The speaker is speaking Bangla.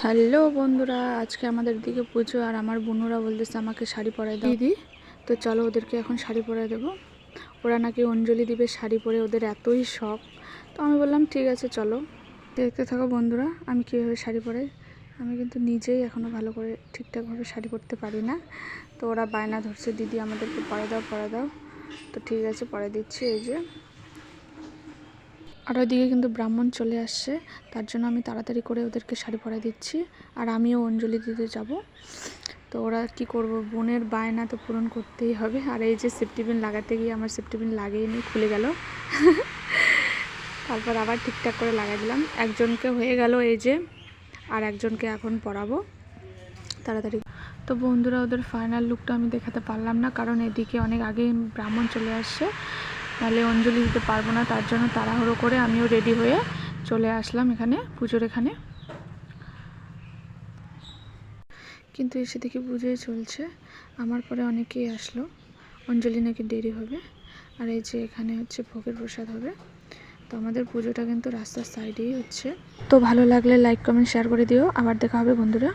হ্যালো বন্ধুরা, আজকে আমাদের দিকে পুজো আর আমার বোনরা বলতেছে আমাকে শাড়ি পরাই দাও দিদি। তো চলো ওদেরকে এখন শাড়ি পরাই দেবো। ওরা নাকি অঞ্জলি দিবে শাড়ি পরে, ওদের এতই শখ। তো আমি বললাম ঠিক আছে চলো, দেখতে থাকো বন্ধুরা আমি কীভাবে শাড়ি পরাই। আমি কিন্তু নিজেই এখনও ভালো করে ঠিকঠাকভাবে শাড়ি পরতে পারি না। তো ওরা বায়না ধরছে দিদি আমাদেরকে পরাই দাও। তো ঠিক আছে পরাই দিচ্ছি। এই যে আর ওইদিকে কিন্তু ব্রাহ্মণ চলে আসছে, তার জন্য আমি তাড়াতাড়ি করে ওদেরকে শাড়ি পরাই দিচ্ছি। আর আমিও অঞ্জলি দিতে যাব। তো ওরা কি করব, বোনের বায়না তো পূরণ করতেই হবে। আর এই যে সেফটি পিন লাগাতে গিয়ে আমার সেফটি পিন লাগেইনি, খুলে গেল। তারপর আবার ঠিকঠাক করে লাগাই দিলাম। একজনকে হয়ে গেল এই যে, আর একজনকে এখন পরাবো তাড়াতাড়ি। তো বন্ধুরা ওদের ফাইনাল লুকটা আমি দেখাতে পারলাম না, কারণ এদিকে অনেক আগে ব্রাহ্মণ চলে আসছে, তাহলে অঞ্জলি দিতে পারবো না। তার জন্য তাড়াহুড়ো করে আমিও রেডি হয়ে চলে আসলাম এখানে পুজোর এখানে। কিন্তু এসে দেখি পুজোই চলছে, আমার পরে অনেকেই আসলো। অঞ্জলি নাকি দেরি হবে। আর এই যে এখানে হচ্ছে ভোগের প্রসাদ হবে। তো আমাদের পুজোটা কিন্তু রাস্তার সাইডেই হচ্ছে। তো ভালো লাগলে লাইক কমেন্ট শেয়ার করে দিও। আবার দেখা হবে বন্ধুরা।